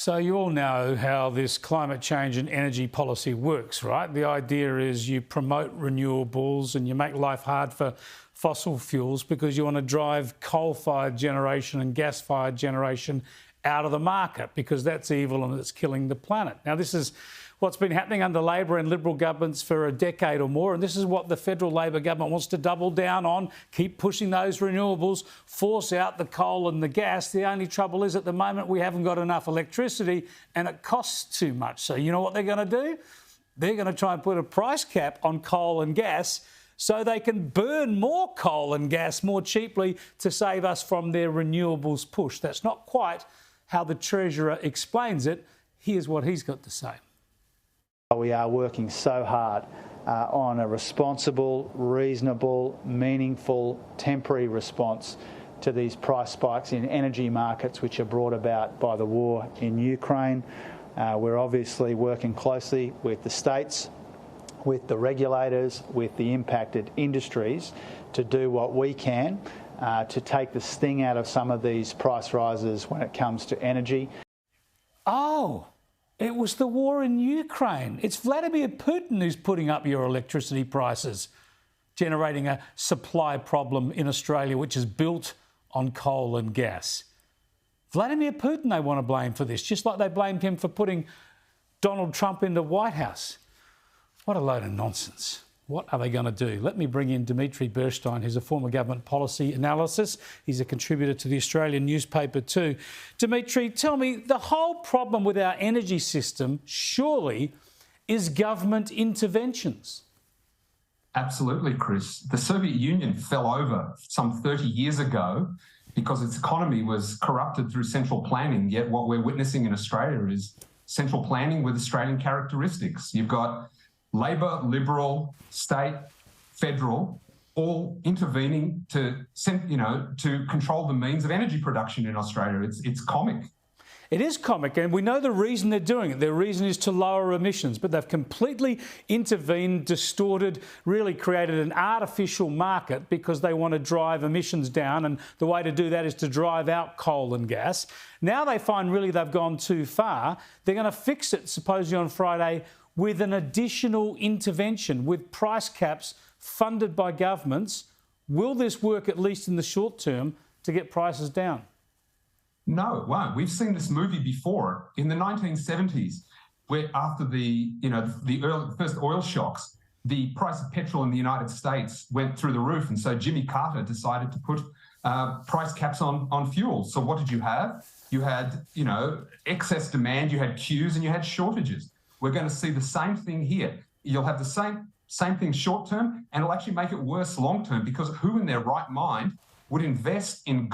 So you all know how this climate change and energy policy works, right? The idea is you promote renewables and you make life hard for fossil fuels because you want to drive coal-fired generation and gas-fired generation out of the market because that's evil and it's killing the planet. Now, this is what's been happening under Labor and Liberal governments for a decade or more, and this is what the federal Labor government wants to double down on, keep pushing those renewables, force out the coal and the gas. The only trouble is at the moment we haven't got enough electricity and it costs too much. So you know what they're going to do? They're going to try and put a price cap on coal and gas so they can burn more coal and gas more cheaply to save us from their renewables push. That's not quite how the Treasurer explains it. Here's what he's got to say. We are working so hard on a responsible, reasonable, meaningful, temporary response to these price spikes in energy markets which are brought about by the war in Ukraine. We're obviously working closely with the states, with the regulators, with the impacted industries to do what we can to take the sting out of some of these price rises when it comes to energy. Oh, it was the war in Ukraine. It's Vladimir Putin who's putting up your electricity prices, generating a supply problem in Australia which is built on coal and gas. Vladimir Putin they want to blame for this, just like they blamed him for putting Donald Trump in the White House. What a load of nonsense. What are they going to do? Let me bring in Dimitri Burshtein, who's a former government policy analyst. He's a contributor to the Australian newspaper too. Dimitri, tell me, the whole problem with our energy system surely is government interventions. Absolutely, Chris. The Soviet Union fell over some 30 years ago because its economy was corrupted through central planning. Yet what we're witnessing in Australia is central planning with Australian characteristics. You've got Labor, Liberal, state, federal, all intervening to control the means of energy production in Australia. It's comic. It is comic, and we know the reason they're doing it. Their reason is to lower emissions, but they've completely intervened, distorted, really created an artificial market because they want to drive emissions down, and the way to do that is to drive out coal and gas. Now they find really they've gone too far. They're going to fix it, supposedly on Friday, with an additional intervention, with price caps funded by governments. Will this work, at least in the short term, to get prices down? No, it won't. We've seen this movie before. In the 1970s, where after the first oil shocks, the price of petrol in the United States went through the roof. And so Jimmy Carter decided to put price caps on fuel. So what did you have? You had, excess demand, you had queues, and you had shortages. We're going to see the same thing here. You'll have the same thing short term, and it'll actually make it worse long term, because who in their right mind would invest in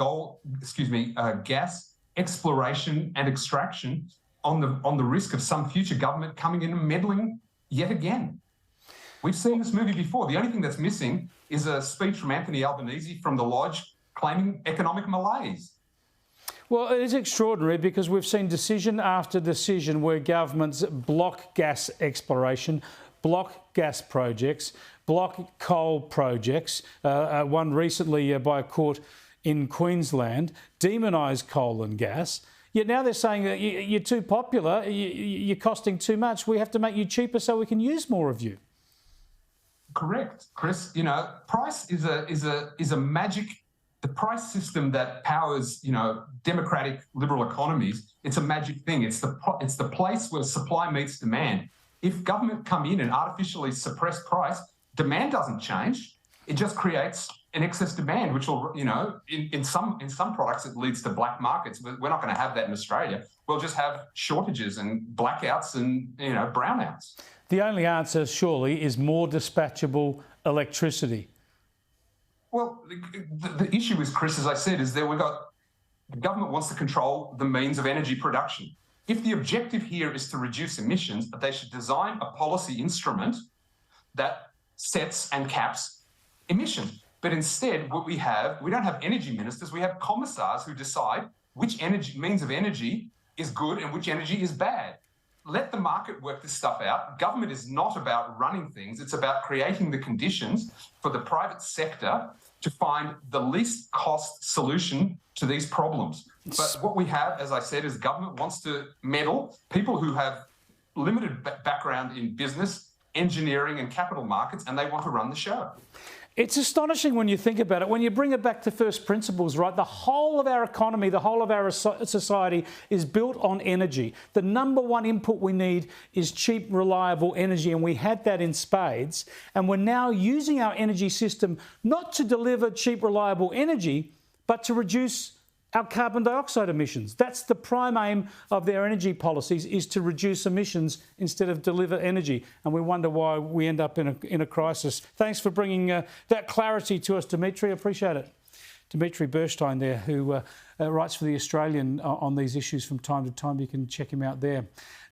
gas exploration and extraction on the risk of some future government coming in and meddling yet again? We've seen this movie before. The only thing that's missing is a speech from Anthony Albanese from the Lodge claiming economic malaise. Well, it is extraordinary because we've seen decision after decision where governments block gas exploration, block gas projects, block coal projects. One recently by a court in Queensland demonised coal and gas. Yet now they're saying that you're too popular, you're costing too much. We have to make you cheaper so we can use more of you. Correct, Chris. Price is a magic. The price system that powers, democratic liberal economies, it's a magic thing. It's the place where supply meets demand. If government come in and artificially suppress price, demand doesn't change. It just creates an excess demand, which will, in some products it leads to black markets. We're not going to have that in Australia. We'll just have shortages and blackouts and brownouts. The only answer, surely, is more dispatchable electricity. Well, the issue is, Chris, as I said, is that the government wants to control the means of energy production. If the objective here is to reduce emissions, they should design a policy instrument that sets and caps emissions. But instead, we don't have energy ministers, we have commissars who decide which means of energy is good and which energy is bad. Let the market work this stuff out. Government is not about running things. It's about creating the conditions for the private sector to find the least cost solution to these problems. But what we have, as I said, is government wants to meddle people who have limited background in business, engineering and capital markets, and they want to run the show. It's astonishing when you think about it. When you bring it back to first principles, right? The whole of our economy, the whole of our society is built on energy. The number one input we need is cheap, reliable energy, and we had that in spades. And we're now using our energy system not to deliver cheap, reliable energy, but to reduce our carbon dioxide emissions. That's the prime aim of their energy policies, is to reduce emissions instead of deliver energy. And we wonder why we end up in a crisis. Thanks for bringing that clarity to us, Dimitri. Appreciate it. Dimitri Burshtein there, who writes for The Australian on these issues from time to time. You can check him out there.